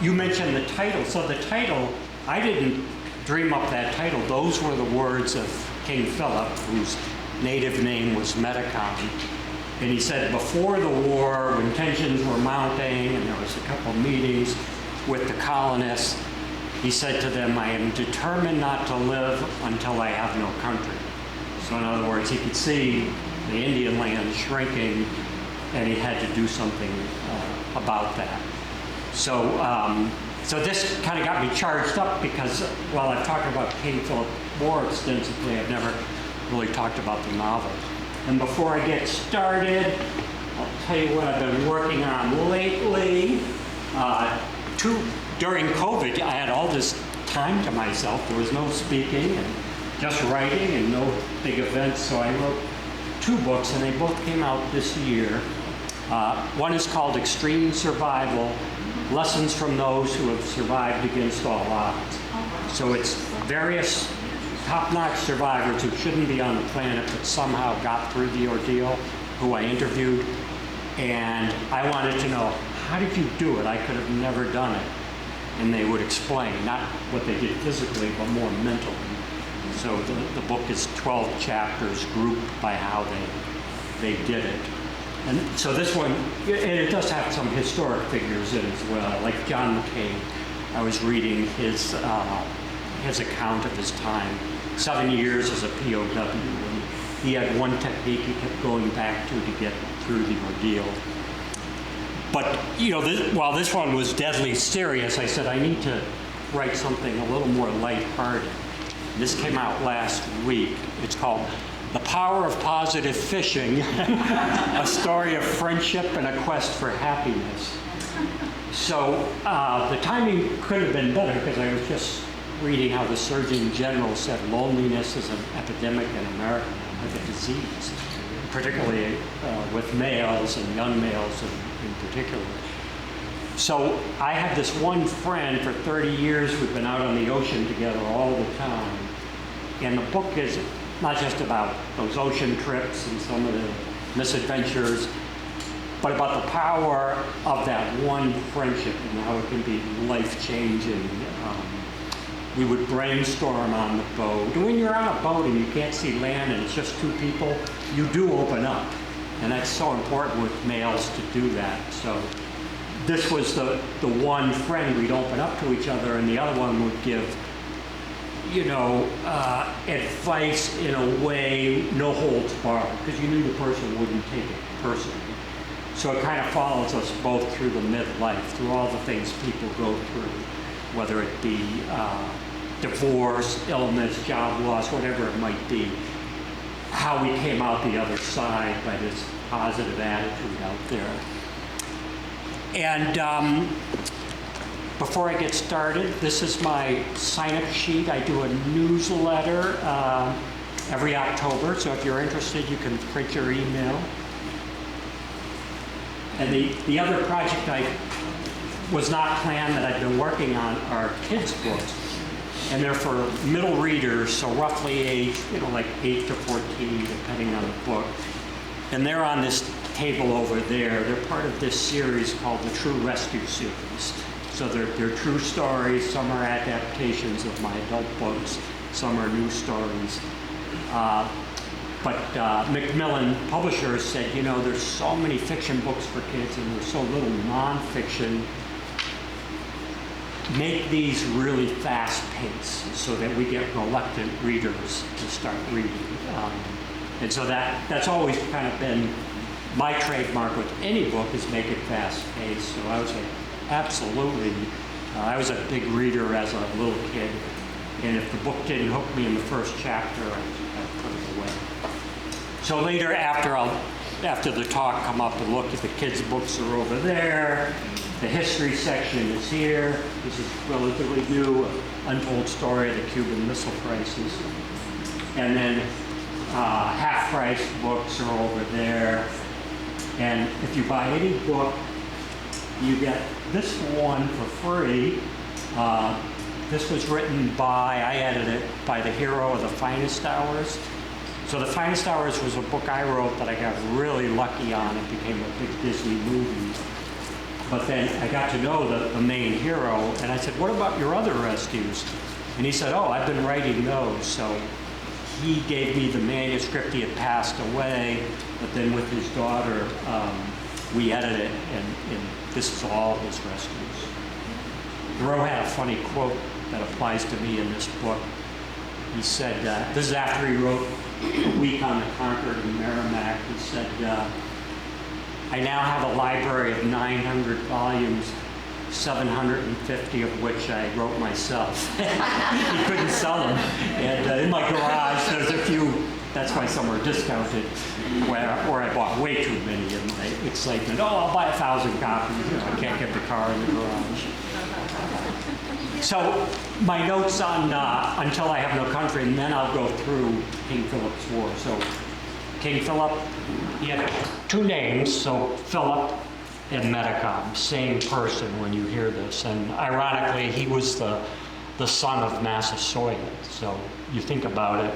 you mentioned the title. So the title, I didn't dream up that title. Those were the words of King Philip, whose native name was Metacom. And he said before the war, when tensions were mounting and there was a couple of meetings with the colonists, he said to them, I am determined not to live until I have no country. So in other words, he could see the Indian land shrinking, and he had to do something about that. So, so this kind of got me charged up because while I've talked about King Philip more extensively, I've never really talked about the novel. And before I get started, I'll tell you what I've been working on lately. During COVID, I had all this time to myself. There was no speaking and just writing and no big events, so I wrote 2 books, and they both came out this year. One is called Extreme Survival, Lessons from Those Who Have Survived Against All Odds. So it's various top-notch survivors who shouldn't be on the planet but somehow got through the ordeal, who I interviewed, and I wanted to know, how did you do it? I could have never done it. And they would explain, not what they did physically, but more mentally. So the book is 12 chapters grouped by how they did it. And so this one, it does have some historic figures in it as well, like John McCain. I was reading his account of his time, 7 years as a POW. And he had one technique he kept going back to get through the ordeal. But, you know, while this one was deadly serious, I said I need to write something a little more lighthearted. This came out last week. It's called The Power of Positive Fishing, a story of friendship and a quest for happiness. So the timing could have been better because I was just reading how the Surgeon General said loneliness is an epidemic in America, like a disease, particularly with males and young males in particular. So I have this one friend for 30 years. We've been out on the ocean together all the time. And the book is not just about those ocean trips and some of the misadventures, but about the power of that one friendship and how it can be life-changing. We would brainstorm on the boat. And when you're on a boat and you can't see land and it's just 2 people, you do open up. And that's so important with males to do that. So this was the one friend we'd open up to each other, and the other one would give, you know, advice in a way, no holds barred, because you knew the person wouldn't take it personally. So it kind of follows us both through the midlife, through all the things people go through, whether it be divorce, illness, job loss, whatever it might be, how we came out the other side by this positive attitude out there. And before I get started, this is my sign-up sheet. I do a newsletter every October, so if you're interested, you can print your email. And the other project I was not planned that I've been working on are kids' books. And they're for middle readers, so roughly age, you know, like 8 to 14, depending on the book. And they're on this table over there. They're part of this series called the True Rescue series. So they're true stories. Some are adaptations of my adult books. Some are new stories. But Macmillan Publishers said, you know, there's so many fiction books for kids and there's so little nonfiction. Make these really fast-paced so that we get reluctant readers to start reading. And so that's always kind of been my trademark with any book, is make it fast-paced. So I was absolutely, I was a big reader as a little kid. And if the book didn't hook me in the first chapter, I'd put it away. So later, after the talk, come up and look at the kids' books are over there. The history section is here. This is relatively new, Untold Story of the Cuban Missile Crisis. And then half-price books are over there. And if you buy any book, you get this one for free. This was written by, I edited it, by the hero of The Finest Hours. So The Finest Hours was a book I wrote that I got really lucky on. It became a big Disney movie. But then I got to know the main hero, and I said, what about your other rescues? And he said, oh, I've been writing those. So he gave me the manuscript. He had passed away, but then with his daughter, we edited it, and this is all his rescues. Thoreau had a funny quote that applies to me in this book. He said, this is after he wrote A Week on the Concord in Merrimack. He said, I now have a library of 900 volumes, 750 of which I wrote myself. He couldn't sell them. And in my garage, there's a few, that's why some are discounted, where I bought way too many in my excitement. Oh, I'll buy 1,000 copies. You know, I can't get the car in the garage. So my notes on Until I Have No Country, and then I'll go through King Philip's War. So King Philip, he had two names, so Philip and Metacom, same person when you hear this. And ironically, he was the son of Massasoit. So you think about it,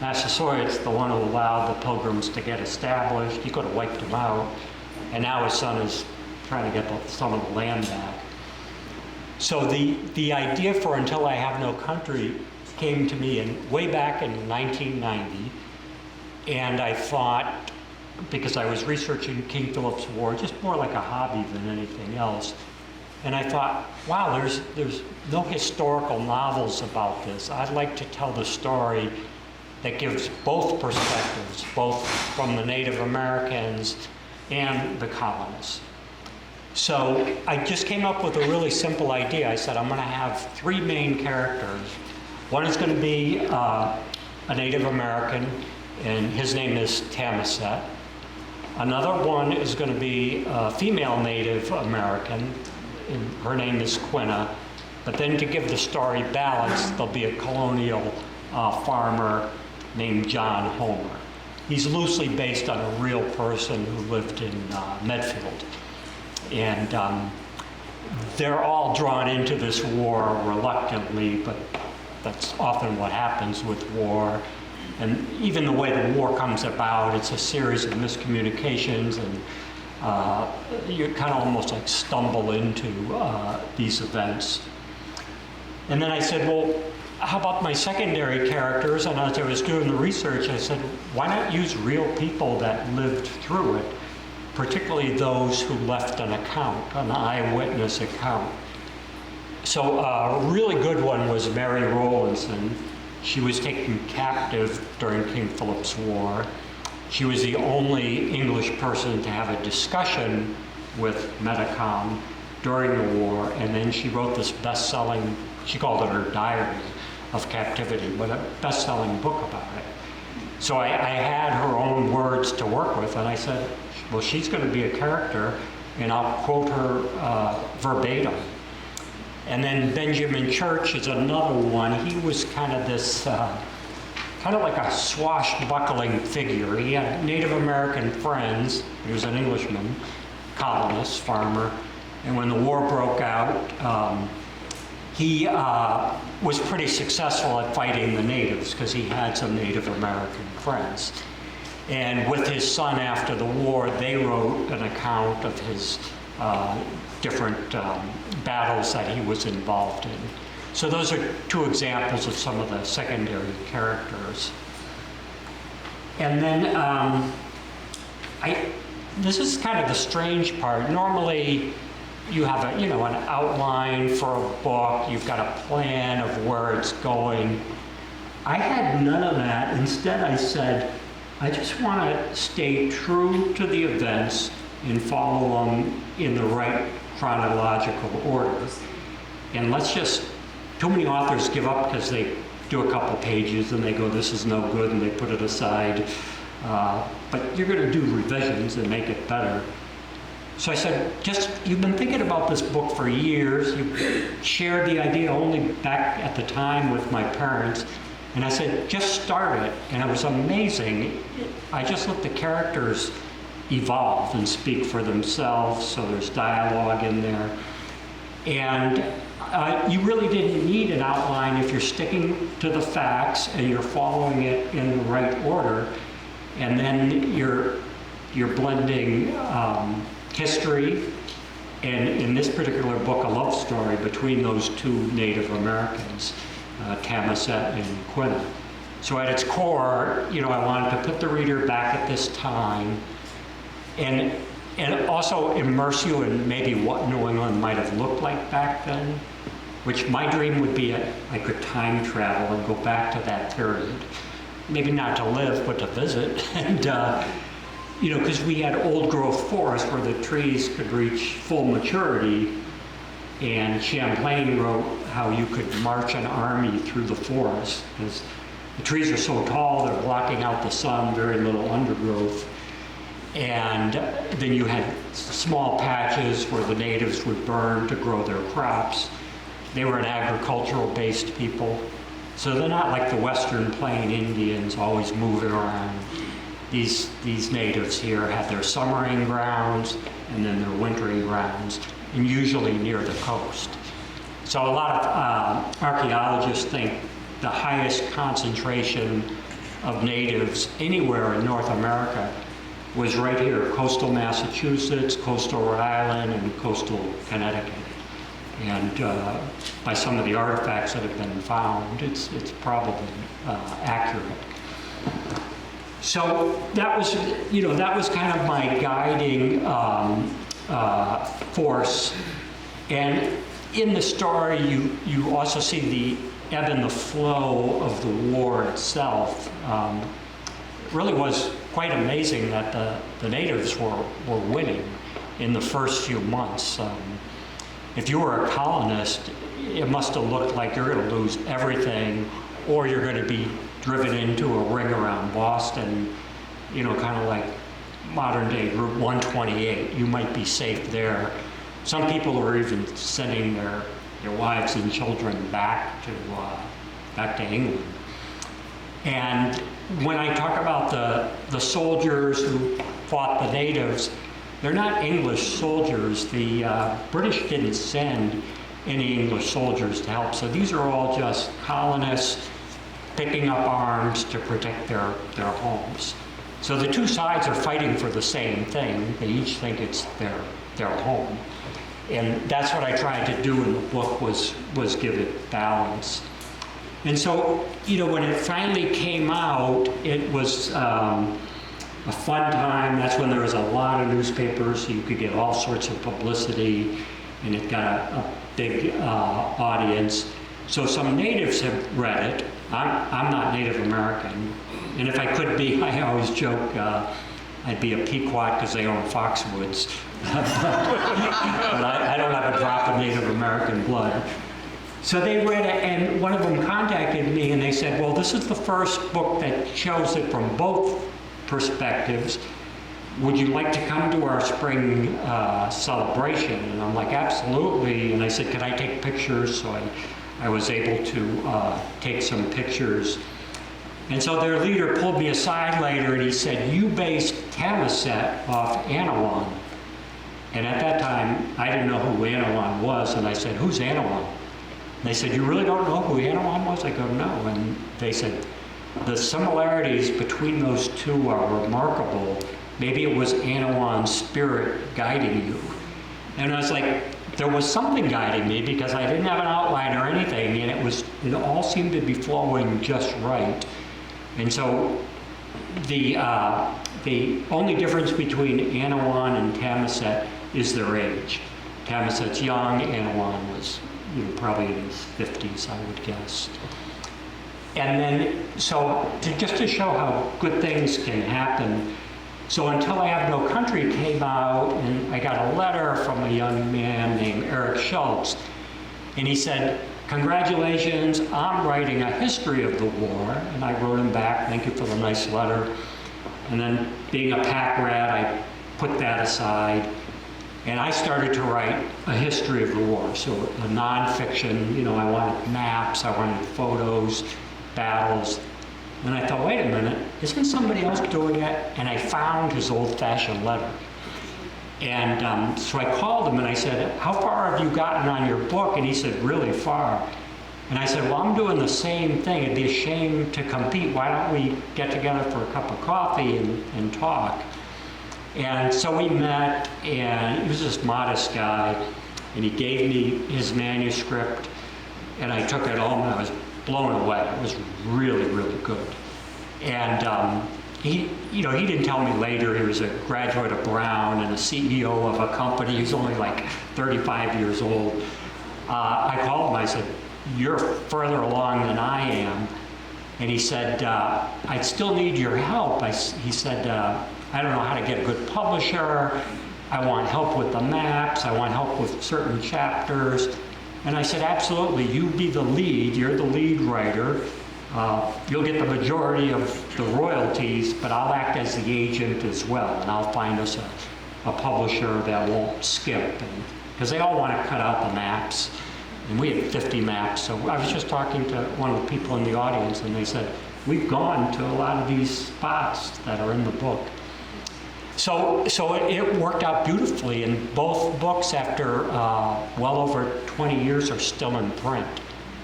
Massasoit's the one who allowed the Pilgrims to get established. He could have wiped them out. And now his son is trying to get some of the land back. So the idea for Until I Have No Country came to me way back in 1990. And I thought, because I was researching King Philip's War, just more like a hobby than anything else. And I thought, wow, there's no historical novels about this. I'd like to tell the story that gives both perspectives, both from the Native Americans and the colonists. So I just came up with a really simple idea. I said, I'm going to have three main characters. One is going to be a Native American, and his name is Tamaset. Another one is going to be a female Native American, and her name is Quina. But then to give the story balance, there'll be a colonial farmer named John Homer. He's loosely based on a real person who lived in Medfield. And they're all drawn into this war reluctantly, but that's often what happens with war. And even the way the war comes about, it's a series of miscommunications, and you kind of almost like stumble into these events. And then I said, well, how about my secondary characters? And as I was doing the research, I said, why not use real people that lived through it, particularly those who left an account, an eyewitness account. So a really good one was Mary Rowlandson. She was taken captive during King Philip's War. She was the only English person to have a discussion with Metacom during the war, and then she wrote this best-selling, she called it her diary of captivity, but a best-selling book about it. So I had her own words to work with, and I said, well, she's going to be a character, and I'll quote her verbatim. And then Benjamin Church is another one. He was kind of this, kind of like a swashbuckling figure. He had Native American friends. He was an Englishman, colonist, farmer. And when the war broke out, he was pretty successful at fighting the natives because he had some Native American friends. And with his son after the war, they wrote an account of his different battles that he was involved in. So those are two examples of some of the secondary characters. And then this is kind of the strange part. Normally, you have an outline for a book. You've got a plan of where it's going. I had none of that. Instead, I said, I just want to stay true to the events and follow them in the right chronological order. And too many authors give up because they do a couple pages and they go, this is no good, and they put it aside. But you're going to do revisions and make it better. So I said, you've been thinking about this book for years. You shared the idea only back at the time with my parents. And I said, just start it. And it was amazing. I just let the characters evolve and speak for themselves, so there's dialogue in there. And you really didn't need an outline if you're sticking to the facts and you're following it in the right order. And then you're blending history and in this particular book, a love story between those two Native Americans, Tamaset and Quina. So at its core, I wanted to put the reader back at this time and also immerse you in maybe what New England might have looked like back then, which my dream would be I could time travel and go back to that period. Maybe not to live, but to visit. And, because we had old growth forests where the trees could reach full maturity, and Champlain wrote how you could march an army through the forest, because the trees are so tall, they're blocking out the sun, very little undergrowth. And then you had small patches where the natives would burn to grow their crops. They were an agricultural-based people. So they're not like the Western Plain Indians always moving around. These natives here had their summering grounds and then their wintering grounds, and usually near the coast. So a lot of archaeologists think the highest concentration of natives anywhere in North America was right here, coastal Massachusetts, coastal Rhode Island, and coastal Connecticut. And by some of the artifacts that have been found, it's probably accurate. So that was kind of my guiding force. And in the story, you also see the ebb and the flow of the war itself. It really was quite amazing that the natives were winning in the first few months. If you were a colonist, it must have looked like you're going to lose everything, or you're going to be driven into a ring around Boston, kind of like modern day Route 128. You might be safe there. Some people were even sending their wives and children back to England. And when I talk about the soldiers who fought the natives, they're not English soldiers. The British didn't send any English soldiers to help. So these are all just colonists picking up arms to protect their homes. So the two sides are fighting for the same thing. They each think it's their home. And that's what I tried to do in the book was give it balance. And so, when it finally came out, it was a fun time. That's when there was a lot of newspapers, so you could get all sorts of publicity, and it got a big audience. So some natives have read it. I'm not Native American, and if I could be, I always joke I'd be a Pequot because they own Foxwoods, but I don't have a drop of Native American blood. So they read it, and one of them contacted me, and they said, well, this is the first book that shows it from both perspectives. Would you like to come to our spring celebration? And I'm like, absolutely. And I said, can I take pictures? So I was able to take some pictures. And so their leader pulled me aside later, and he said, you based Tamaset off Anawan. And at that time, I didn't know who Anawan was, and I said, who's Anawan? And they said, you really don't know who Anawan was? I go, no. And they said, the similarities between those two are remarkable. Maybe it was Anawan's spirit guiding you. And I was like, there was something guiding me because I didn't have an outline or anything, and it all seemed to be flowing just right. And so the only difference between Anawan and Tamaset is their age. Tamaset's young, Anawan was probably in his 50s, I would guess. And then, so just to show how good things can happen, so Until I Have No Country came out, and I got a letter from a young man named Eric Schultz, and he said, congratulations, I'm writing a history of the war. And I wrote him back, thank you for the nice letter. And then being a pack rat, I put that aside. And I started to write a history of the war. So a nonfiction, I wanted maps, I wanted photos, battles. And I thought, wait a minute, isn't somebody else doing it? And I found his old-fashioned letter. And so I called him and I said, how far have you gotten on your book? And he said, really far. And I said, well, I'm doing the same thing. It'd be a shame to compete. Why don't we get together for a cup of coffee and talk? And so we met, and he was this modest guy, and he gave me his manuscript, and I took it home, and I was blown away. It was really, really good. And he didn't tell me later he was a graduate of Brown and a CEO of a company. He was only like 35 years old. I called him, I said, "You're further along than I am." And he said, "I still need your help." He said, "I don't know how to get a good publisher. I want help with the maps. I want help with certain chapters." And I said, "Absolutely, you be the lead. You're the lead writer. You'll get the majority of the royalties, but I'll act as the agent as well, and I'll find us a publisher that won't skip." Because they all want to cut out the maps. And we had 50 maps. So I was just talking to one of the people in the audience, and they said, "We've gone to a lot of these spots that are in the book." So it worked out beautifully, and both books, after well over 20 years, are still in print.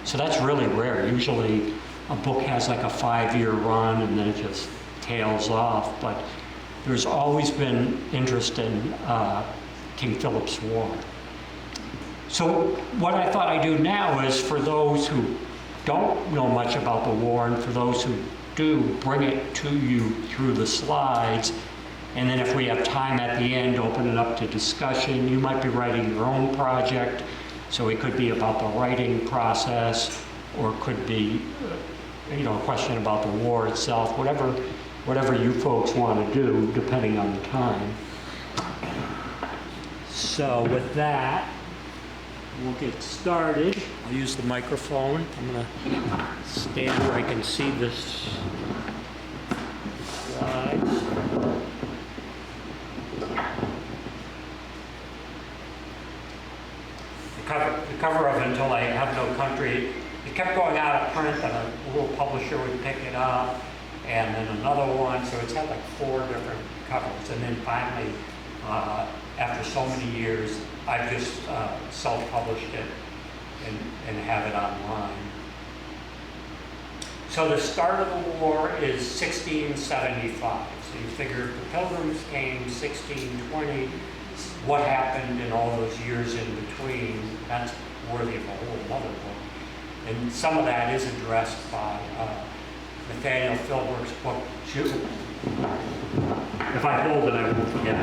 So that's really rare. Usually a book has like a 5-year run, and then it just tails off. But there's always been interest in King Philip's War. So what I thought I'd do now is, for those who don't know much about the war, and for those who do, bring it to you through the slides. And then if we have time at the end, open it up to discussion. You might be writing your own project, so it could be about the writing process, or it could be a question about the war itself, whatever you folks want to do, depending on the time. So with that, we'll get started. I'll use the microphone. I'm going to stand where I can see this slides. The cover of Until I Have No Country, it kept going out of print, and a little publisher would pick it up, and then another one. So it's had like 4 different covers. And then finally, after so many years, I've just self-published it and have it online. So the start of the war is 1675. So you figure the Pilgrims came 1620. What happened in all those years in between, that's worthy of a whole other book. And some of that is addressed by Nathaniel Philbrick's book, Jude. If I hold it, I won't forget.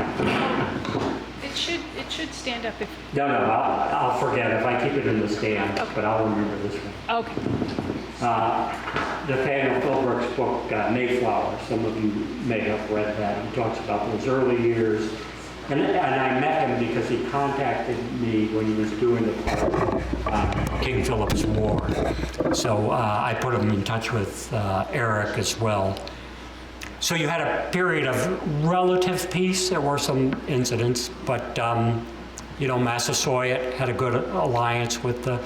It should stand up if... No, I'll forget if I keep it in the stand, okay. But I'll remember this one. Okay. Nathaniel Philbrick's book, Mayflower, some of you may have read that. He talks about those early years. And I met him because he contacted me when he was doing the part King Philip's War. So I put him in touch with Eric as well. So you had a period of relative peace. There were some incidents, but Massasoit had a good alliance with the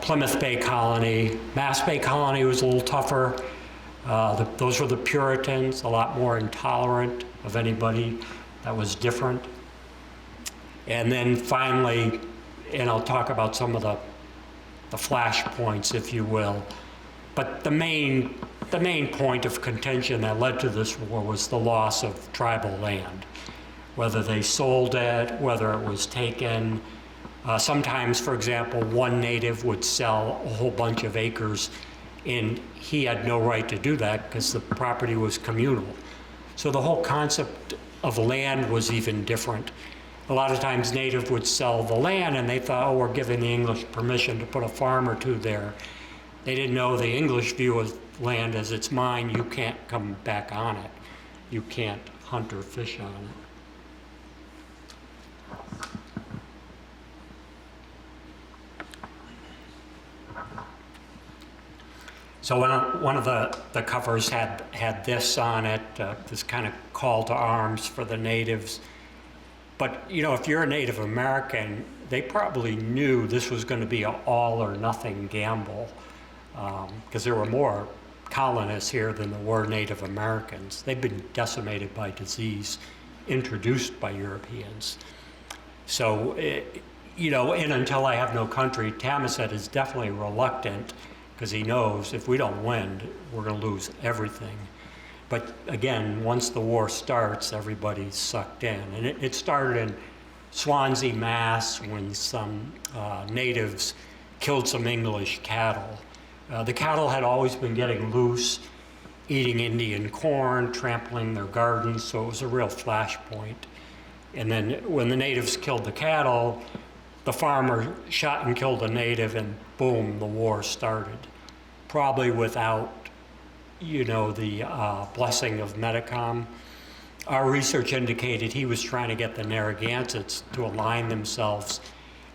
Plymouth Bay Colony. Mass Bay Colony was a little tougher. Those were the Puritans, a lot more intolerant of anybody that was different. And then finally, and I'll talk about some of the flashpoints, if you will, but the main point of contention that led to this war was the loss of tribal land. Whether they sold it, whether it was taken. Sometimes, for example, one native would sell a whole bunch of acres, and he had no right to do that because the property was communal. So the whole concept of land was even different. A lot of times native would sell the land, and they thought, oh, we're giving the English permission to put a farm or two there. They didn't know the English view of land as it's mine. You can't come back on it. You can't hunt or fish on it. So one of the covers had this on it, this kind of call to arms for the natives. But if you're a Native American, they probably knew this was going to be an all or nothing gamble, because there were more colonists here than there were Native Americans. They've been decimated by disease introduced by Europeans. So, in Until I Have No Country, Tamaset is definitely reluctant, because he knows if we don't win, we're going to lose everything. But again, once the war starts, everybody's sucked in. And it started in Swansea, Mass, when some natives killed some English cattle. The cattle had always been getting loose, eating Indian corn, trampling their gardens, so it was a real flashpoint. And then when the natives killed the cattle, the farmer shot and killed a native, and boom, the war started. Probably without, the blessing of Metacom. Our research indicated he was trying to get the Narragansetts to align themselves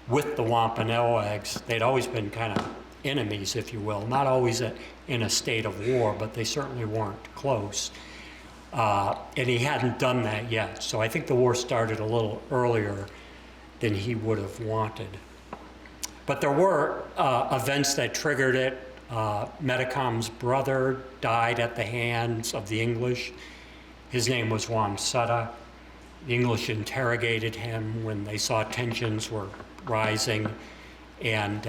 with the Wampanoags. They'd always been kind of enemies, if you will, not always in a state of war, but they certainly weren't close. And he hadn't done that yet. So I think the war started a little earlier than he would have wanted. But there were events that triggered it. Metacom's brother died at the hands of the English. His name was Wamsutta. The English interrogated him when they saw tensions were rising. And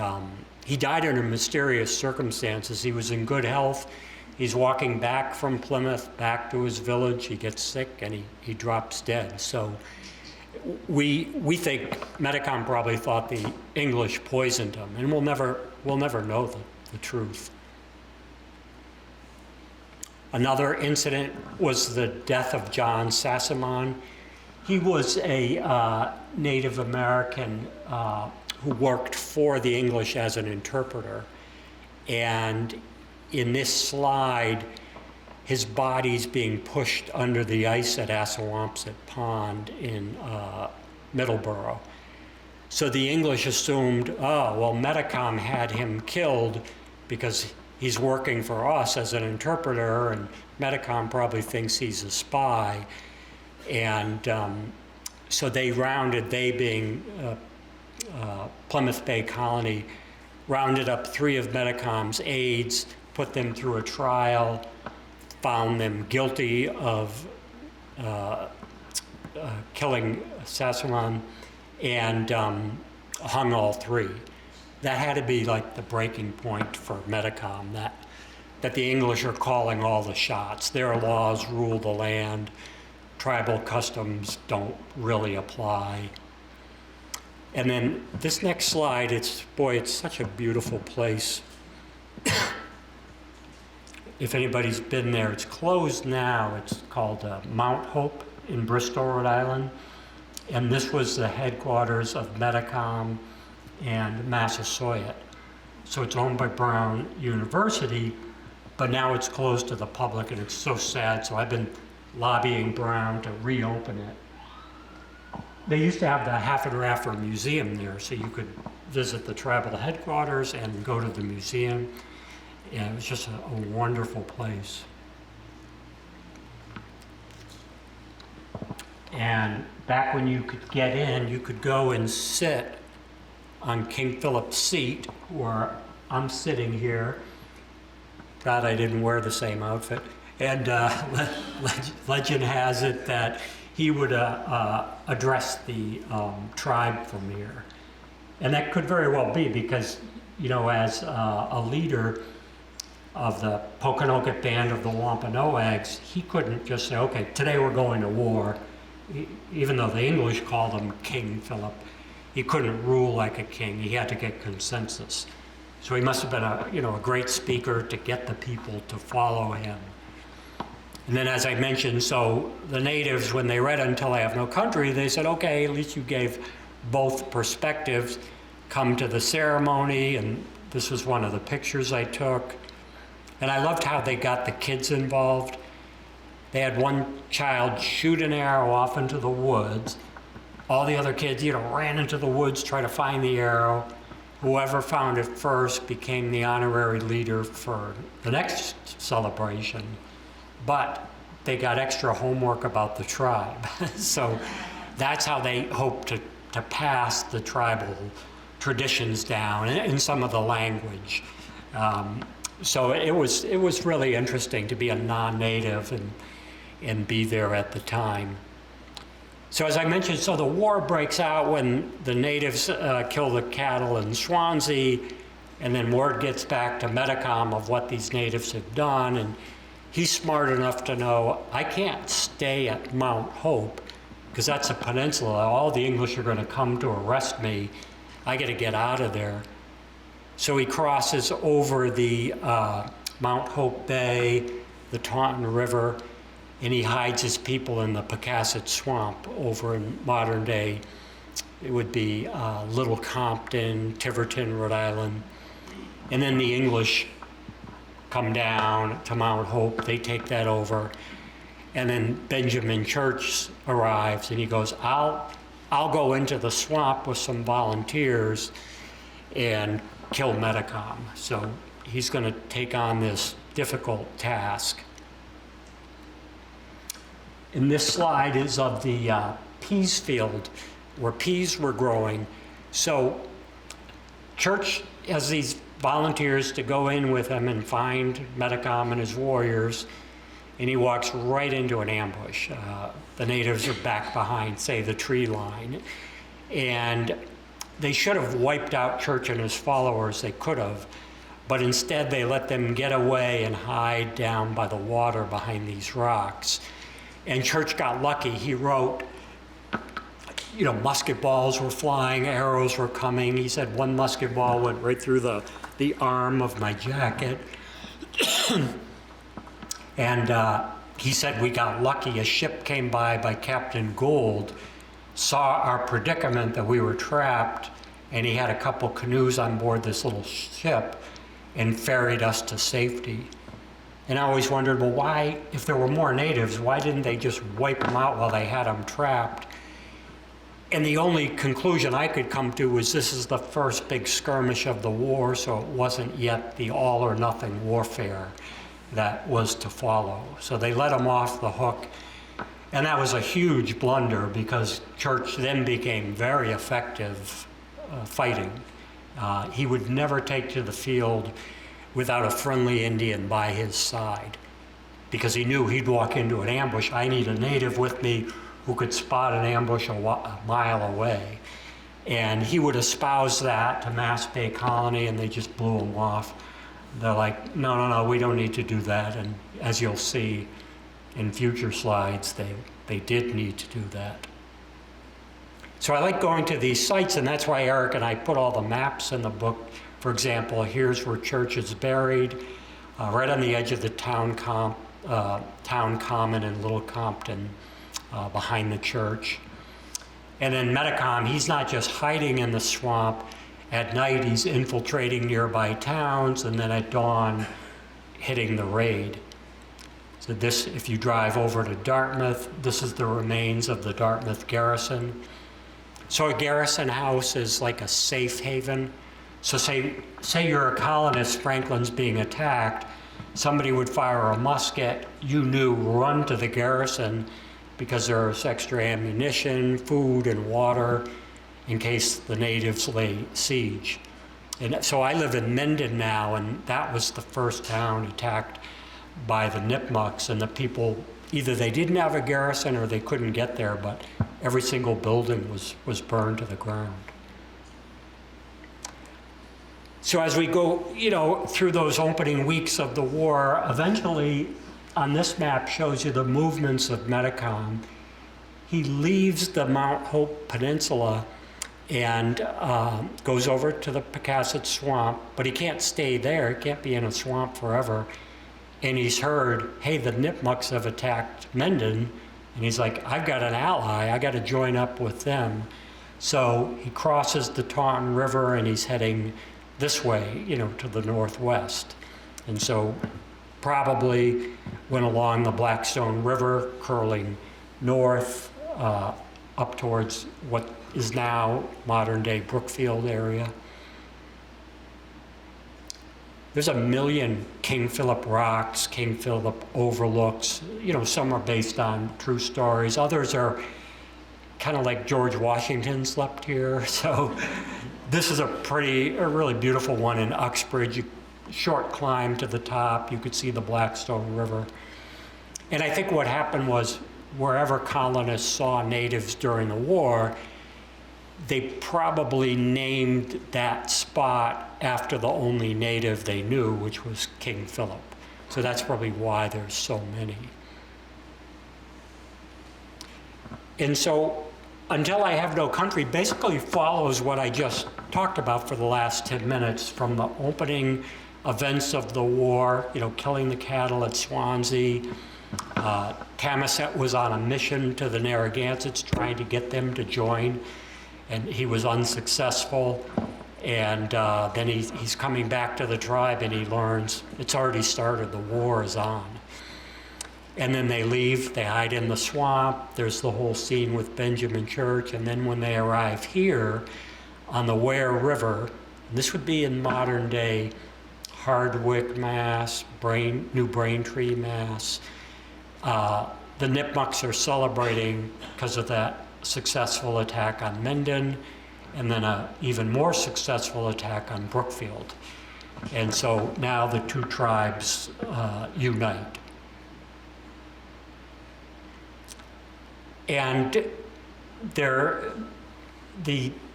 he died under mysterious circumstances. He was in good health. He's walking back from Plymouth, back to his village. He gets sick and he drops dead. So we think Metacom probably thought the English poisoned him, and we'll never know the truth. Another incident was the death of John Sassamon. He was a Native American who worked for the English as an interpreter. And in this slide, his body's being pushed under the ice at Assawampset Pond in Middleborough. So the English assumed, Metacom had him killed because he's working for us as an interpreter, and Metacom probably thinks he's a spy. And so they being Plymouth Bay Colony, rounded up 3 of Metacom's aides, put them through a trial, found them guilty of killing Sassamon, and hung all 3. That had to be like the breaking point for Metacom, that the English are calling all the shots. Their laws rule the land. Tribal customs don't really apply. And then this next slide, it's such a beautiful place. If anybody's been there, it's closed now. It's called Mount Hope in Bristol, Rhode Island. And this was the headquarters of Metacom and Massasoit. So it's owned by Brown University, but now it's closed to the public, and it's so sad. So I've been lobbying Brown to reopen it. They used to have the Half and Raffer Museum there, so you could visit the tribal headquarters and go to the museum. And it was just a wonderful place. And back when you could get in, you could go and sit on King Philip's seat, where I'm sitting here. God, I didn't wear the same outfit. And legend has it that he would address the tribe from here. And that could very well be because, as a leader of the Pokanoket band of the Wampanoags, he couldn't just say, okay, today we're going to war. Even though the English called him King Philip, he couldn't rule like a king. He had to get consensus. So he must have been a great speaker to get the people to follow him. And then, as I mentioned, so the natives, when they read Until I Have No Country, they said, okay, at least you gave both perspectives. Come to the ceremony, and this was one of the pictures I took. And I loved how they got the kids involved. They had one child shoot an arrow off into the woods. All the other kids, ran into the woods, try to find the arrow. Whoever found it first became the honorary leader for the next celebration. But they got extra homework about the tribe. So that's how they hoped to pass the tribal traditions down and some of the language. So it was really interesting to be a non-native and be there at the time. So as I mentioned, so the war breaks out when the natives kill the cattle in Swansea, and then word gets back to Metacom of what these natives have done, and he's smart enough to know I can't stay at Mount Hope because that's a peninsula. All the English are going to come to arrest me. I got to get out of there. So he crosses over the Mount Hope Bay, the Taunton River, and he hides his people in the Pocasset Swamp over in modern day. It would be Little Compton, Tiverton, Rhode Island. And then the English come down to Mount Hope, they take that over. And then Benjamin Church arrives and he goes, I'll go into the swamp with some volunteers and kill Metacom. So he's going to take on this difficult task. And this slide is of the peas field where peas were growing. So Church has these volunteers to go in with him and find Metacom and his warriors, and he walks right into an ambush. The natives are back behind, say, the tree line. And they should have wiped out Church and his followers, they could have, but instead they let them get away and hide down by the water behind these rocks. And Church got lucky. He wrote, musket balls were flying, arrows were coming. He said one musket ball went right through the arm of my jacket. And he said we got lucky. A ship came by Captain Gould, saw our predicament that we were trapped, and he had a couple canoes on board this little ship and ferried us to safety. And I always wondered, well, why, if there were more natives, why didn't they just wipe them out while they had them trapped? And the only conclusion I could come to was this is the first big skirmish of the war, so it wasn't yet the all or nothing warfare that was to follow. So they let them off the hook. And that was a huge blunder because Church then became very effective fighting. He would never take to the field without a friendly Indian by his side because he knew he'd walk into an ambush. I need a native with me who could spot an ambush a mile away. And he would espouse that to Mass Bay Colony, and they just blew him off. They're like, no, we don't need to do that. And as you'll see in future slides, they did need to do that. So I like going to these sites, and that's why Eric and I put all the maps in the book. For example, here's where Church is buried, right on the edge of the town common in Little Compton, behind the church. And then Metacom, he's not just hiding in the swamp. At night, he's infiltrating nearby towns, and then at dawn, hitting the raid. So this, if you drive over to Dartmouth, this is the remains of the Dartmouth garrison. So a garrison house is like a safe haven. So say you're a colonist, Franklin's being attacked, somebody would fire a musket, you knew, run to the garrison because there's extra ammunition, food, and water in case the natives lay siege. And so I live in Mendon now, and that was the first town attacked by the Nipmucks, and the people, either they didn't have a garrison or they couldn't get there, but every single building was burned to the ground. So as we go, through those opening weeks of the war, eventually, on this map shows you the movements of Metacom. He leaves the Mount Hope Peninsula and goes over to the Pocasset Swamp, but he can't stay there. He can't be in a swamp forever. And he's heard, hey, the Nipmucks have attacked Mendon. And he's like, I've got an ally. I got to join up with them. So he crosses the Taunton River and he's heading this way, to the northwest. And so probably went along the Blackstone River, curling north up towards what is now modern-day Brookfield area. There's a million King Philip rocks, King Philip overlooks. Some are based on true stories. Others are kind of like George Washington slept here. So this is a really beautiful one in Uxbridge. Short climb to the top. You could see the Blackstone River. And I think what happened was wherever colonists saw natives during the war, they probably named that spot after the only native they knew, which was King Philip. So that's probably why there's so many. And so Until I Have No Country basically follows what I just talked about for the last 10 minutes, from the opening events of the war, killing the cattle at Swansea. Tamaset was on a mission to the Narragansetts trying to get them to join, and he was unsuccessful. And then he's coming back to the tribe and he learns it's already started, the war is on. And then they leave, they hide in the swamp. There's the whole scene with Benjamin Church. And then when they arrive here on the Ware River, and this would be in modern day Hardwick, Mass, New Braintree, Mass. The Nipmucs are celebrating because of that successful attack on Minden, and then an even more successful attack on Brookfield. And so now the two tribes unite. And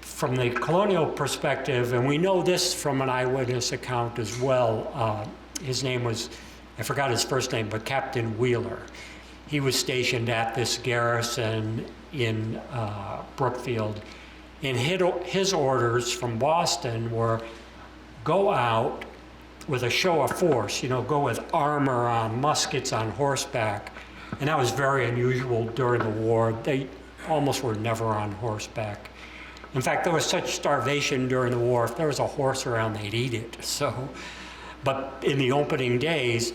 from the colonial perspective, and we know this from an eyewitness account as well, his name was, I forgot his first name, but Captain Wheeler. He was stationed at this garrison in Brookfield. And his orders from Boston were go out with a show of force, go with armor on, muskets on horseback. And that was very unusual during the war. They almost were never on horseback. In fact, there was such starvation during the war, if there was a horse around, they'd eat it. But in the opening days,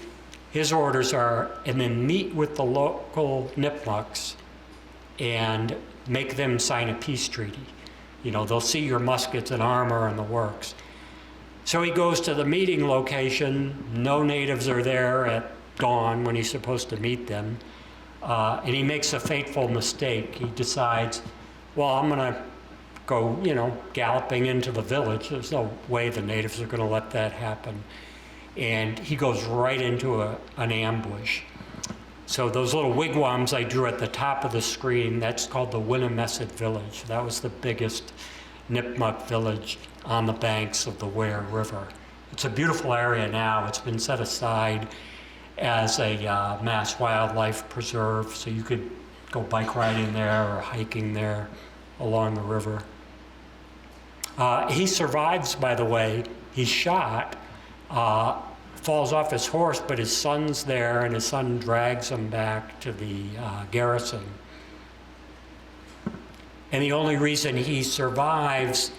his orders are, and then meet with the local Nipmucs and make them sign a peace treaty. They'll see your muskets and armor and the works. So he goes to the meeting location. No natives are there at dawn when he's supposed to meet them. And he makes a fateful mistake. He decides, well, I'm going to go, galloping into the village. There's no way the natives are going to let that happen. And he goes right into an ambush. So those little wigwams I drew at the top of the screen, that's called the Winnemesset Village. That was the biggest Nipmuc village on the banks of the Ware River. It's a beautiful area now. It's been set aside as a mass wildlife preserve, so you could go bike riding there or hiking there along the river. He survives, by the way. He's shot, falls off his horse, but his son's there, and his son drags him back to the garrison. And the only reason he survives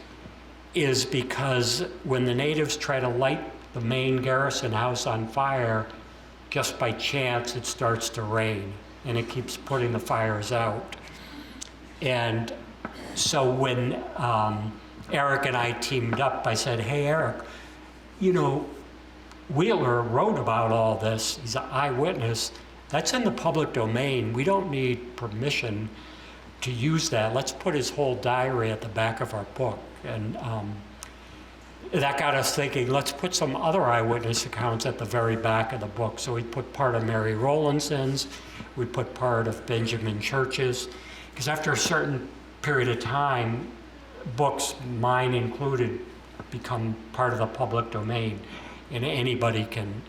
is because when the natives try to light the main garrison house on fire, just by chance it starts to rain, and it keeps putting the fires out. And so when Eric and I teamed up, I said, hey, Eric, Wheeler wrote about all this. He's an eyewitness. That's in the public domain. We don't need permission to use that. Let's put his whole diary at the back of our book. And that got us thinking, let's put some other eyewitness accounts at the very back of the book. So we put part of Mary Rowlandson's, we put part of Benjamin Church's, because after a certain period of time, books, mine included, become part of the public domain, and anybody can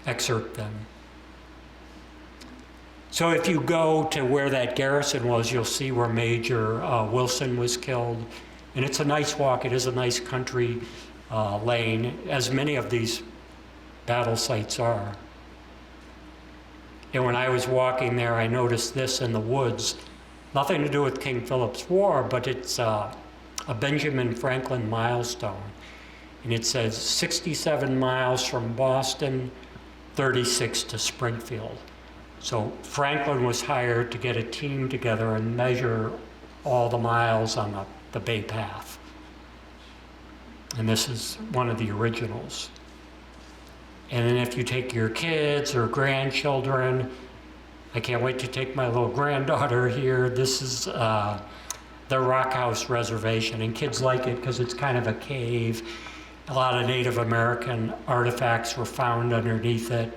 excerpt them. So if you go to where that garrison was, you'll see where Major Wilson was killed. And it's a nice walk. It is a nice country lane, as many of these battle sites are. And when I was walking there, I noticed this in the woods. Nothing to do with King Philip's War, but it's a Benjamin Franklin milestone. And it says 67 miles from Boston, 36 to Springfield. So Franklin was hired to get a team together and measure all the miles on the Bay Path. And this is one of the originals. And then if you take your kids or grandchildren, I can't wait to take my little granddaughter here. This is the Rock House Reservation, and kids like it because it's kind of a cave. A lot of Native American artifacts were found underneath it.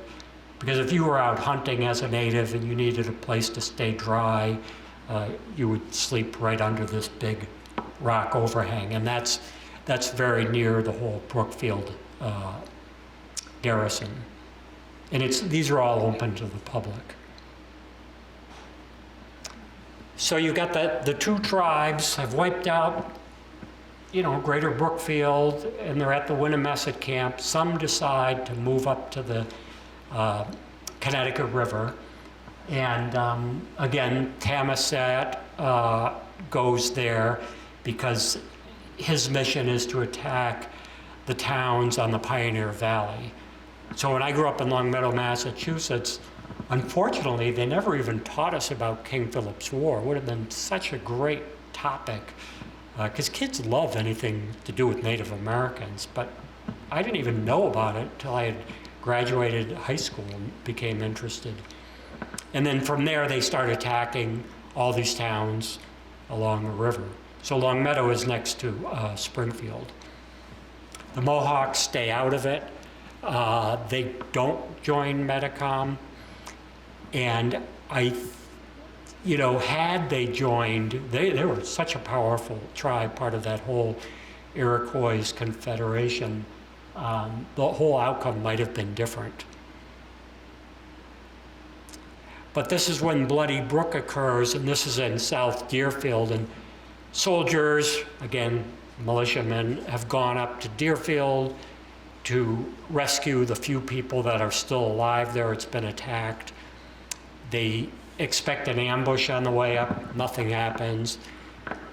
Because if you were out hunting as a native and you needed a place to stay dry, you would sleep right under this big rock overhang. And that's very near the whole Brookfield garrison. And these are all open to the public. So you've got the two tribes have wiped out, Greater Brookfield, and they're at the Winnemesset camp. Some decide to move up to the Connecticut River. And again, Tamaset goes there because his mission is to attack the towns on the Pioneer Valley. So when I grew up in Longmeadow, Massachusetts, unfortunately, they never even taught us about King Philip's War. It would have been such a great topic, because kids love anything to do with Native Americans, but I didn't even know about it until I had graduated high school and became interested. And then from there, they start attacking all these towns along the river. So Longmeadow is next to Springfield. The Mohawks stay out of it. They don't join Metacom. And had they joined, they were such a powerful tribe, part of that whole Iroquois confederation. The whole outcome might have been different. But this is when Bloody Brook occurs, and this is in South Deerfield, and soldiers, again, militiamen, have gone up to Deerfield to rescue the few people that are still alive there. It's been attacked. They expect an ambush on the way up, nothing happens.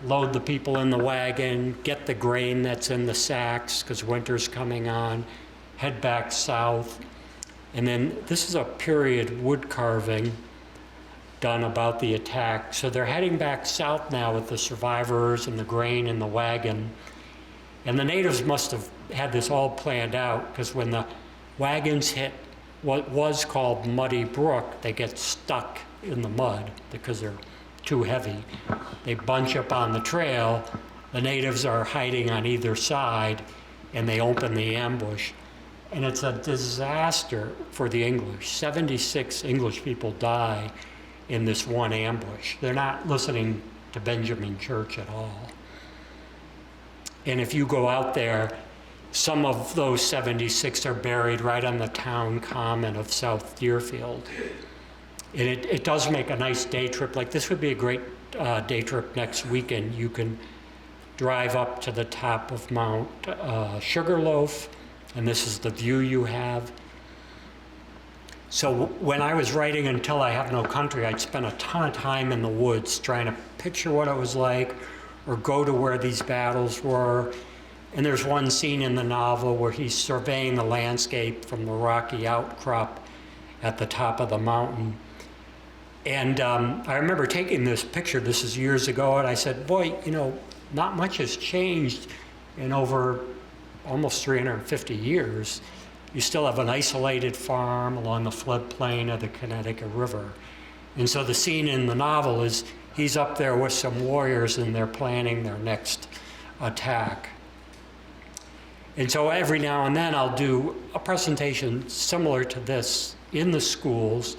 Load the people in the wagon, get the grain that's in the sacks, because winter's coming on, head back south. And then this is a period wood carving done about the attack. So they're heading back south now with the survivors and the grain in the wagon. And the natives must have had this all planned out, because when the wagons hit what was called Muddy Brook, they get stuck in the mud because they're too heavy. They bunch up on the trail. The natives are hiding on either side, and they open the ambush. And it's a disaster for the English. 76 English people die in this one ambush. They're not listening to Benjamin Church at all. And if you go out there, some of those 76 are buried right on the town common of South Deerfield. And it does make a nice day trip. Like, this would be a great day trip next weekend. You can drive up to the top of Mount Sugarloaf, and this is the view you have. So when I was writing Until I Have No Country, I'd spend a ton of time in the woods trying to picture what it was like, or go to where these battles were. And there's one scene in the novel where he's surveying the landscape from the rocky outcrop at the top of the mountain. And I remember taking this picture, this is years ago, and I said, boy, not much has changed in over almost 350 years. You still have an isolated farm along the floodplain of the Connecticut River. And so the scene in the novel is he's up there with some warriors, and they're planning their next attack. And so every now and then I'll do a presentation similar to this in the schools,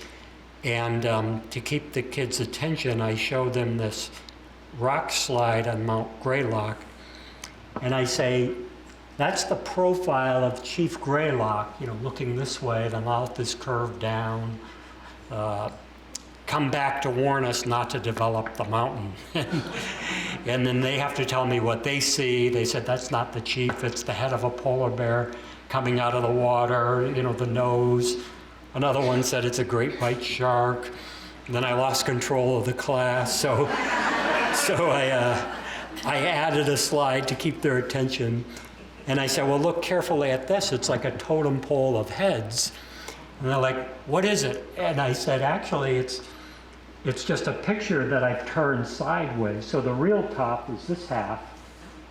and to keep the kids' attention, I show them this rock slide on Mount Greylock, and I say, that's the profile of Chief Greylock, looking this way, the mouth is curved down, come back to warn us not to develop the mountain. And then they have to tell me what they see. They said, that's not the chief, it's the head of a polar bear coming out of the water, the nose. Another one said it's a great white shark. And then I lost control of the class, so I added a slide to keep their attention. And I said, well, look carefully at this. It's like a totem pole of heads. And they're like, what is it? And I said, actually, it's just a picture that I've turned sideways. So the real top is this half,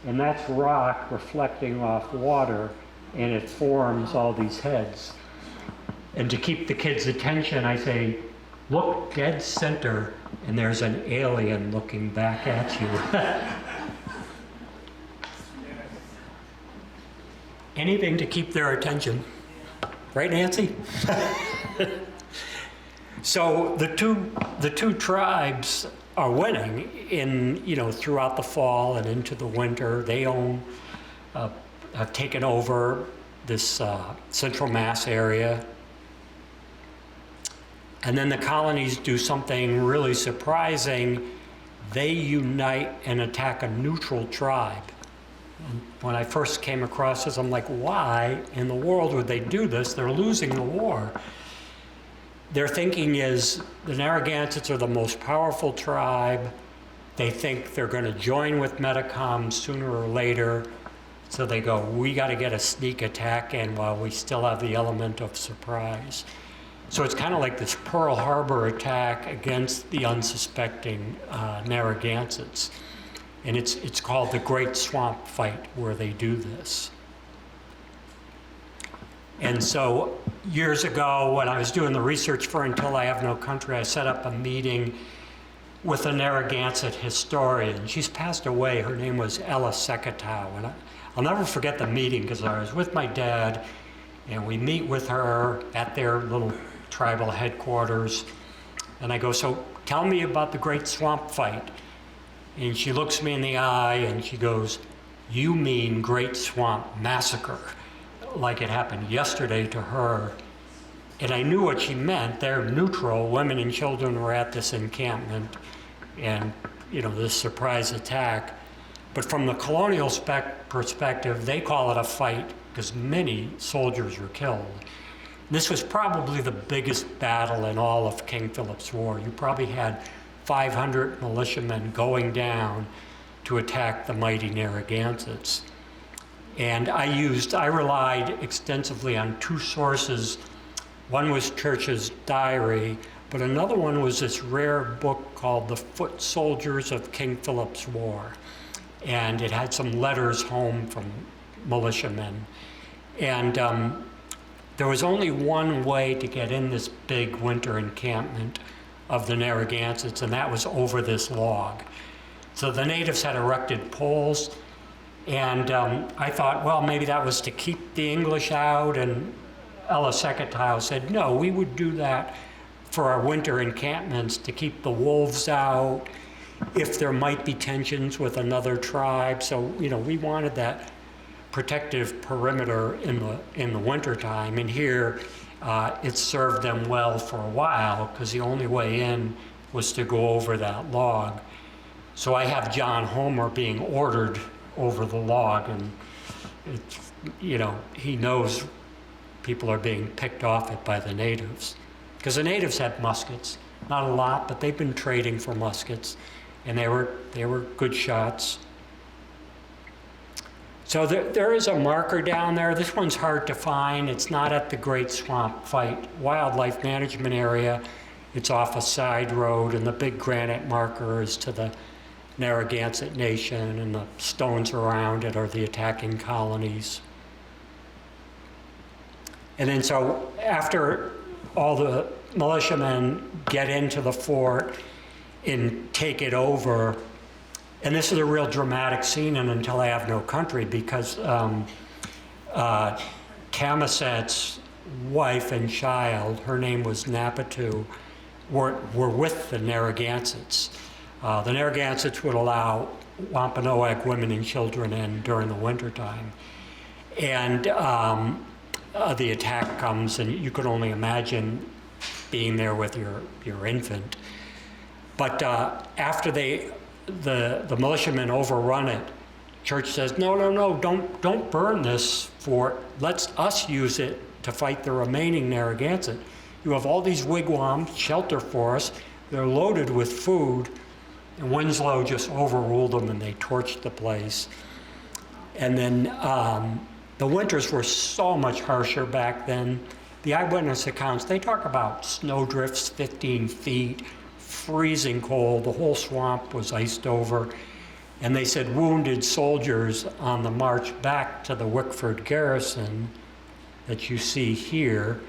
and that's rock reflecting off water, and it forms all these heads. And to keep the kids' attention, I say, look dead center, and there's an alien looking back at you. Anything to keep their attention. Right, Nancy? So the two tribes are winning throughout the fall and into the winter. They have taken over this Central Mass area. And then the colonies do something really surprising. They unite and attack a neutral tribe. And when I first came across this, I'm like, why in the world would they do this? They're losing the war. Their thinking is the Narragansetts are the most powerful tribe. They think they're going to join with Metacom sooner or later. So they go, we got to get a sneak attack in while we still have the element of surprise. So it's kind of like this Pearl Harbor attack against the unsuspecting Narragansetts. And it's called the Great Swamp Fight where they do this. And so years ago, when I was doing the research for Until I Have No Country, I set up a meeting with a Narragansett historian. She's passed away. Her name was Ella Sekatow. And I'll never forget the meeting because I was with my dad, and we meet with her at their little tribal headquarters. And I go, so tell me about the Great Swamp Fight. And she looks me in the eye and she goes, you mean Great Swamp Massacre, like it happened yesterday to her. And I knew what she meant. They're neutral. Women and children were at this encampment and, this surprise attack. But from the colonial perspective, they call it a fight because many soldiers were killed. This was probably the biggest battle in all of King Philip's War. You probably had 500 militiamen going down to attack the mighty Narragansetts. And I relied extensively on two sources. One was Church's diary, but another one was this rare book called The Foot Soldiers of King Philip's War. And it had some letters home from militiamen. And there was only one way to get in this big winter encampment of the Narragansetts, and that was over this log. So the natives had erected poles, and I thought, well, maybe that was to keep the English out, and Ella Sekatow said, no, we would do that for our winter encampments to keep the wolves out, if there might be tensions with another tribe. So, we wanted that protective perimeter in the wintertime, and here it served them well for a while because the only way in was to go over that log. So I have John Homer being ordered over the log, and it's, he knows people are being picked off it by the natives. Because the natives had muskets, not a lot, but they've been trading for muskets, and they were good shots. So there is a marker down there. This one's hard to find. It's not at the Great Swamp Fight Wildlife Management Area. It's off a side road, and the big granite marker is to the Narragansett Nation, and the stones around it are the attacking colonies. And then so after all the militiamen get into the fort and take it over, and this is a real dramatic scene in Until I Have No Country, because Tamaset's wife and child, her name was Napatu, were with the Narragansetts. The Narragansetts would allow Wampanoag women and children in during the wintertime. And the attack comes, and you could only imagine being there with your infant. But after the militiamen overrun it, Church says, no, don't burn this fort. Let us use it to fight the remaining Narragansett. You have all these wigwams, shelter for us. They're loaded with food. And Winslow just overruled them, and they torched the place. And then the winters were so much harsher back then. The eyewitness accounts, they talk about snowdrifts 15 feet, freezing cold. The whole swamp was iced over. And they said wounded soldiers on the march back to the Wickford garrison that you see here,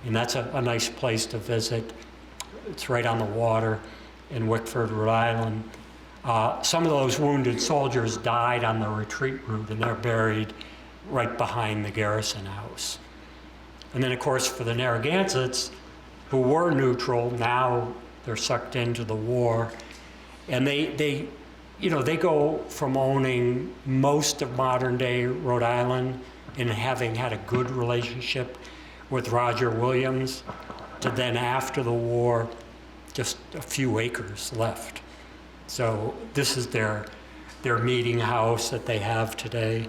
and that's a nice place to visit. It's right on the water in Wickford, Rhode Island. Some of those wounded soldiers died on the retreat route, and they're buried right behind the garrison house. And then, of course, for the Narragansetts, who were neutral, now they're sucked into the war. And they go from owning most of modern-day Rhode Island in having had a good relationship with Roger Williams to then after the war, just a few acres left. So this is their meeting house that they have today.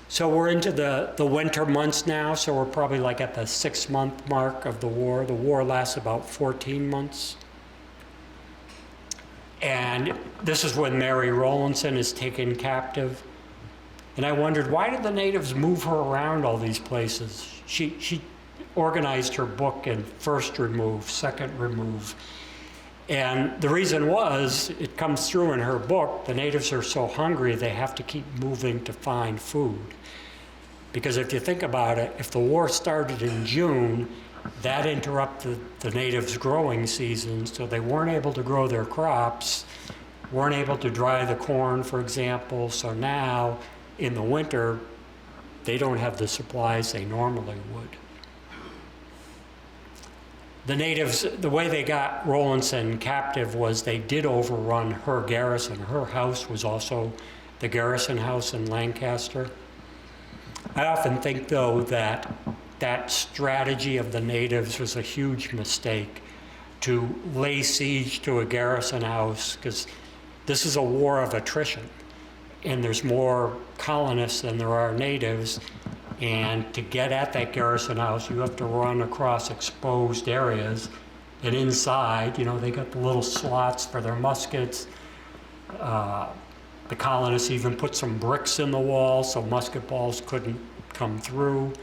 So we're into the winter months now, so we're probably like at the 6-month mark of the war. The war lasts about 14 months. And this is when Mary Rowlandson is taken captive. And I wondered, why did the natives move her around all these places? She organized her book in first remove, second remove. And the reason was, it comes through in her book, the natives are so hungry they have to keep moving to find food. Because if you think about it, if the war started in June, that interrupted the natives' growing season, so they weren't able to grow their crops, weren't able to dry the corn, for example. So now, in the winter, they don't have the supplies they normally would. The natives, the way they got Rowlandson captive was they did overrun her garrison. Her house was also the garrison house in Lancaster. I often think, though, that that strategy of the natives was a huge mistake, to lay siege to a garrison house, because this is a war of attrition, and there's more colonists than there are natives. And to get at that garrison house, you have to run across exposed areas. And inside, you know, they got the little slots for their muskets. The colonists even put some bricks in the wall so musket balls couldn't come through.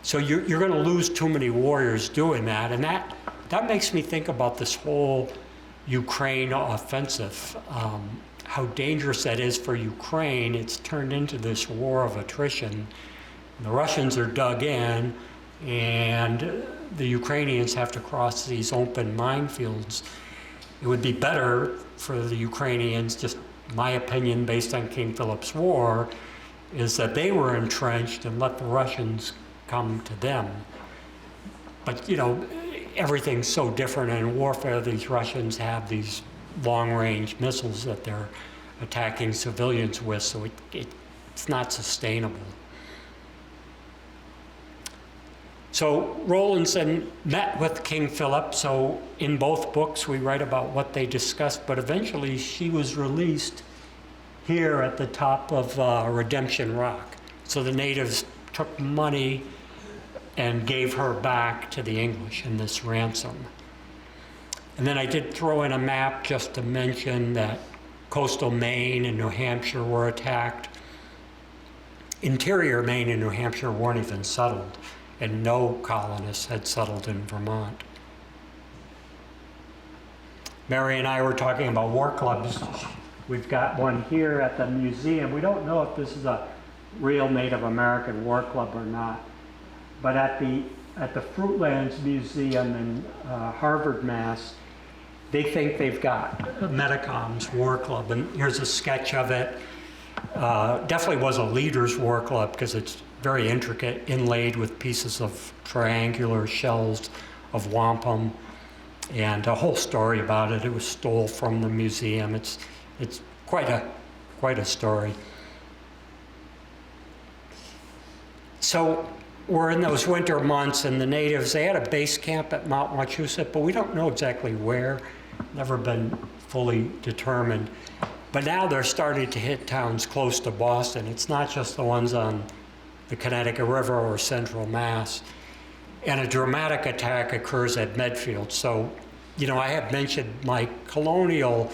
So you're going to lose too many warriors doing that. And that makes me think about this whole Ukraine offensive. How dangerous that is for Ukraine. It's turned into this war of attrition. The Russians are dug in, and the Ukrainians have to cross these open minefields. It would be better for the Ukrainians, just my opinion based on King Philip's War, is that they were entrenched and let the Russians come to them. But, you know, everything's so different in warfare. These Russians have these long-range missiles that they're attacking civilians with, so it's not sustainable. So Rowlandson met with King Philip, so in both books we write about what they discussed, but eventually she was released here at the top of Redemption Rock. So the natives took money and gave her back to the English in this ransom. And then I did throw in a map just to mention that coastal Maine and New Hampshire were attacked. Interior Maine and New Hampshire weren't even settled, and no colonists had settled in Vermont. Mary and I were talking about war clubs. We've got one here at the museum. We don't know if this is a real Native American war club or not, but at the Fruitlands Museum in Harvard, Mass, they think they've got Metacom's war club, and here's a sketch of it. Definitely was a leader's war club because it's very intricate, inlaid with pieces of triangular shells of wampum, and a whole story about it. It was stole from the museum. It's quite a story. So we're in those winter months, and the natives, they had a base camp at Mount Wachusett, but we don't know exactly where. Never been fully determined. But now they're starting to hit towns close to Boston. It's not just the ones on the Connecticut River or Central Mass. And a dramatic attack occurs at Medfield. So, you know, I have mentioned my colonial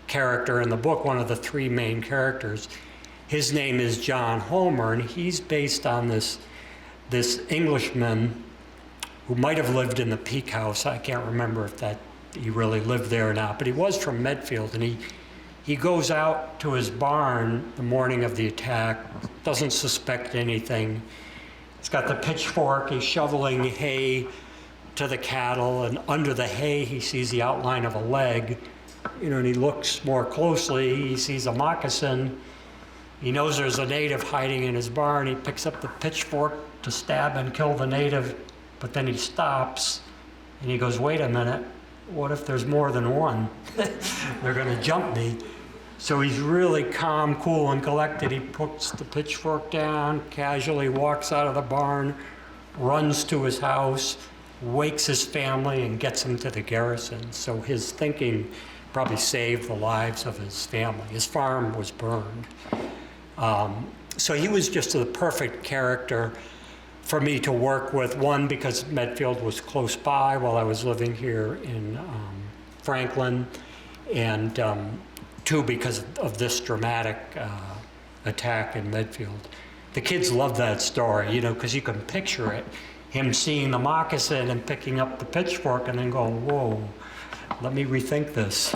character in the book, one of the three main characters. His name is John Homer, and he's based on this Englishman who might have lived in the Peak House. I can't remember if he really lived there or not, but he was from Medfield, and he goes out to his barn the morning of the attack, doesn't suspect anything. He's got the pitchfork, he's shoveling hay to the cattle, and under the hay he sees the outline of a leg. You know, and he looks more closely, he sees a moccasin. He knows there's a native hiding in his barn. He picks up the pitchfork to stab and kill the native, but then he stops and he goes, wait a minute, what if there's more than one? They're gonna jump me. So he's really calm, cool, and collected. He puts the pitchfork down, casually walks out of the barn, runs to his house, wakes his family, and gets them to the garrison. So his thinking probably saved the lives of his family. His farm was burned. So he was just the perfect character for me to work with. One, because Medfield was close by while I was living here in Franklin, and two, because of this dramatic attack in Medfield. The kids love that story, because you can picture it. Him seeing the moccasin and picking up the pitchfork and then going, whoa, let me rethink this.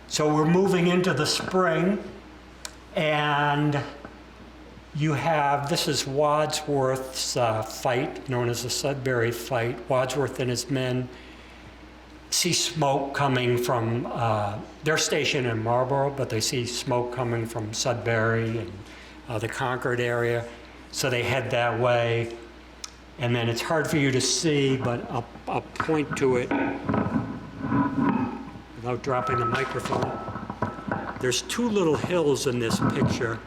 So we're moving into the spring, and you have, this is Wadsworth's fight, known as the Sudbury fight. Wadsworth and his men see smoke coming from, they're stationed in Marlborough, but they see smoke coming from Sudbury and the Concord area. So they head that way. And then it's hard for you to see, but I'll point to it without dropping the microphone. There's two little hills in this picture.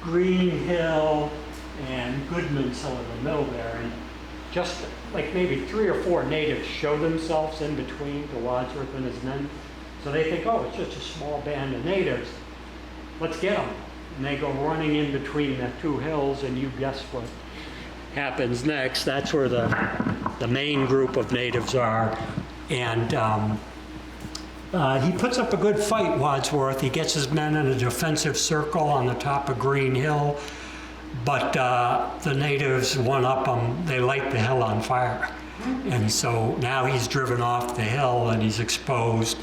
Green Hill and Goodman's Hill in the middle there. And just like maybe 3 or 4 natives show themselves in between to Wadsworth and his men. So they think, oh, it's just a small band of natives. Let's get them. And they go running in between the 2 hills, and you guess what happens next. That's where the main group of natives are. And he puts up a good fight, Wadsworth. He gets his men in a defensive circle on the top of Green Hill. But the natives one-up him. They light the hill on fire. And so now he's driven off the hill and he's exposed.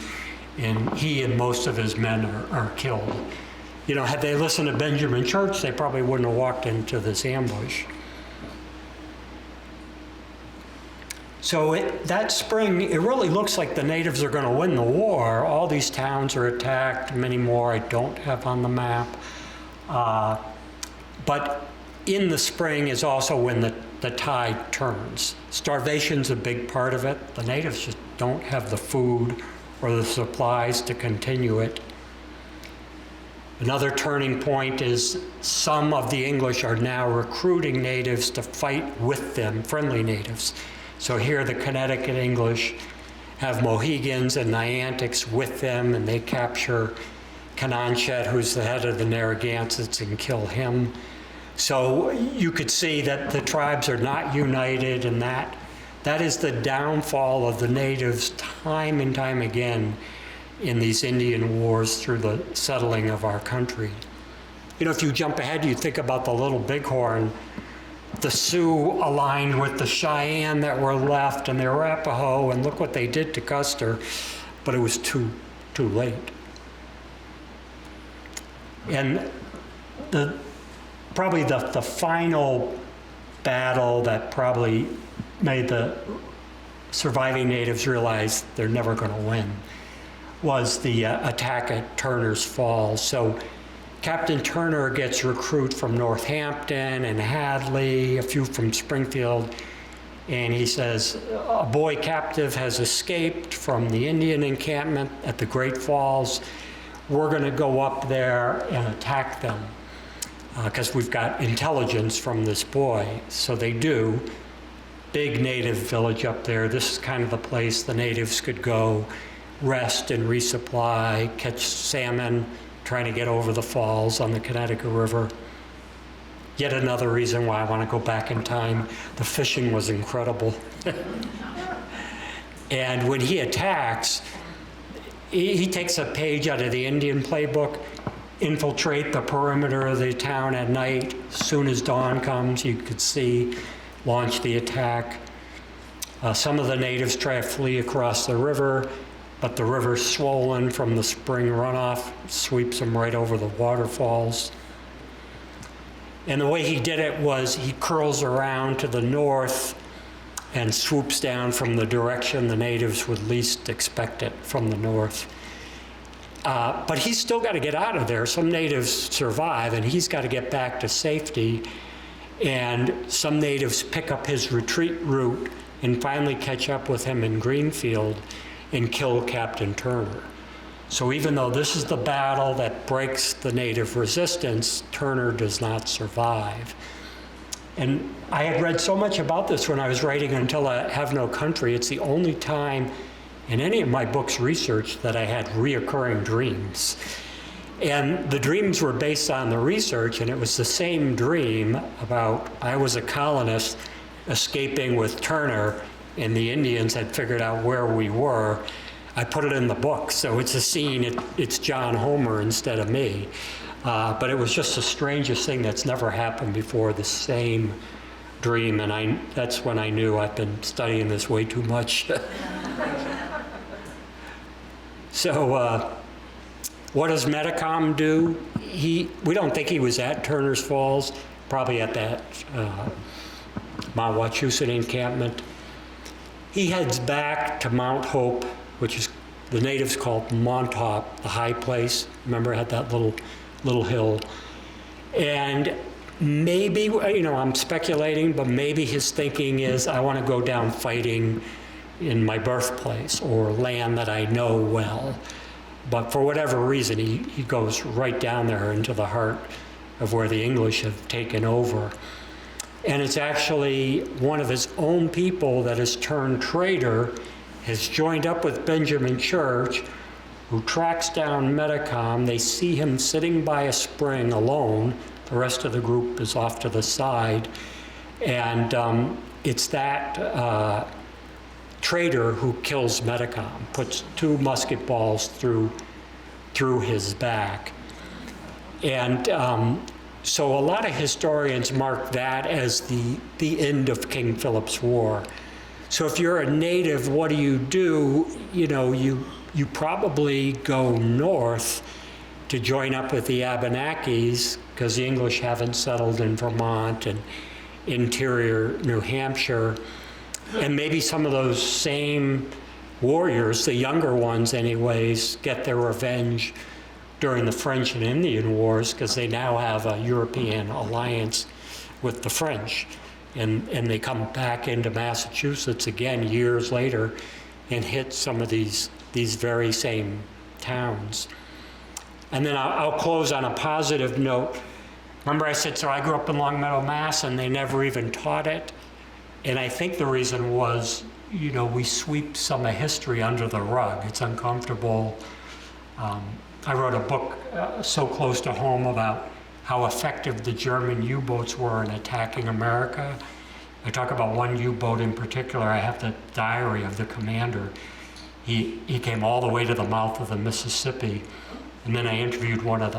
And he and most of his men are killed. Had they listened to Benjamin Church, they probably wouldn't have walked into this ambush. So that spring, it really looks like the natives are going to win the war. All these towns are attacked, many more I don't have on the map. But in the spring is also when the tide turns. Starvation's a big part of it. The natives just don't have the food or the supplies to continue it. Another turning point is some of the English are now recruiting natives to fight with them, friendly natives. So here the Connecticut English have Mohegans and Niantics with them, and they capture Canonchet, who's the head of the Narragansetts, and kill him. So you could see that the tribes are not united, and that is the downfall of the natives time and time again in these Indian wars through the settling of our country. If you jump ahead, you think about the Little Bighorn. The Sioux aligned with the Cheyenne that were left and the Arapaho, and look what they did to Custer, but it was too late. And probably the final battle that probably made the surviving natives realize they're never going to win was the attack at Turner's Falls. So Captain Turner gets recruit from Northampton and Hadley, a few from Springfield, and he says, a boy captive has escaped from the Indian encampment at the Great Falls. We're going to go up there and attack them because we've got intelligence from this boy. So they do. Big native village up there. This is kind of the place the natives could go rest and resupply, catch salmon, trying to get over the falls on the Connecticut River. Yet another reason why I want to go back in time. The fishing was incredible. And when he attacks, he takes a page out of the Indian playbook, infiltrate the perimeter of the town at night. As soon as dawn comes, you could see, launch the attack. Some of the natives try to flee across the river, but the river's swollen from the spring runoff, sweeps them right over the waterfalls. And the way he did it was he curls around to the north and swoops down from the direction the natives would least expect it, from the north. But he's still got to get out of there. Some natives survive, and he's got to get back to safety. And some natives pick up his retreat route and finally catch up with him in Greenfield and kill Captain Turner. So even though this is the battle that breaks the native resistance, Turner does not survive. And I had read so much about this when I was writing Until I Have No Country. It's the only time in any of my books' research that I had reoccurring dreams. And the dreams were based on the research, and it was the same dream about I was a colonist escaping with Turner, and the Indians had figured out where we were. I put it in the book, so it's a scene, it's John Homer instead of me. But it was just the strangest thing that's never happened before, the same dream, and that's when I knew I've been studying this way too much. So what does Metacom do? We don't think he was at Turner's Falls, probably at that Mount Wachusett encampment. He heads back to Mount Hope, which is the natives called Montauk, the high place. Remember, it had that little hill. And maybe, I'm speculating, but maybe his thinking is, I want to go down fighting in my birthplace or land that I know well. But for whatever reason, he goes right down there into the heart of where the English have taken over. And it's actually one of his own people that has turned traitor, has joined up with Benjamin Church, who tracks down Metacom. They see him sitting by a spring alone. The rest of the group is off to the side. And it's that traitor who kills Metacom, puts 2 musket balls through his back. And so a lot of historians mark that as the end of King Philip's War. So if you're a native, what do? You probably go north to join up with the Abenakis, because the English haven't settled in Vermont and interior New Hampshire. And maybe some of those same warriors, the younger ones anyways, get their revenge during the French and Indian Wars, because they now have a European alliance with the French. And they come back into Massachusetts again years later and hit some of these very same towns. And then I'll close on a positive note. Remember I said, so I grew up in Longmeadow, Mass, and they never even taught it. And I think the reason was, we sweep some of history under the rug. It's uncomfortable. I wrote a book so close to home about how effective the German U-boats were in attacking America. I talk about one U-boat in particular. I have the diary of the commander. He came all the way to the mouth of the Mississippi, and then I interviewed one of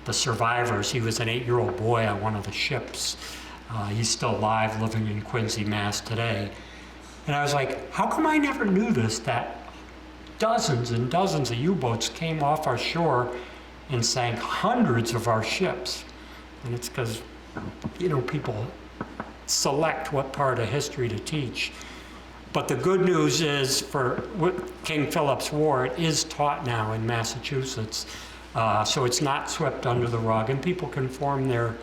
the survivors. He was an 8-year-old boy on one of the ships. He's still alive, living in Quincy, Mass. today. And I was like, how come I never knew this, that dozens and dozens of U-boats came off our shore and sank hundreds of our ships? And it's because, people select what part of history to teach. But the good news is, for King Philip's War, it is taught now in Massachusetts. So it's not swept under the rug, and people can form their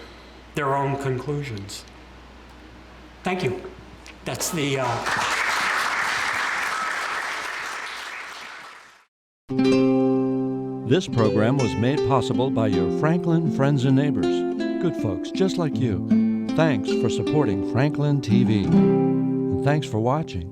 own conclusions. Thank you. That's the... This program was made possible by your Franklin friends and neighbors, good folks just like you. Thanks for supporting Franklin TV. And thanks for watching.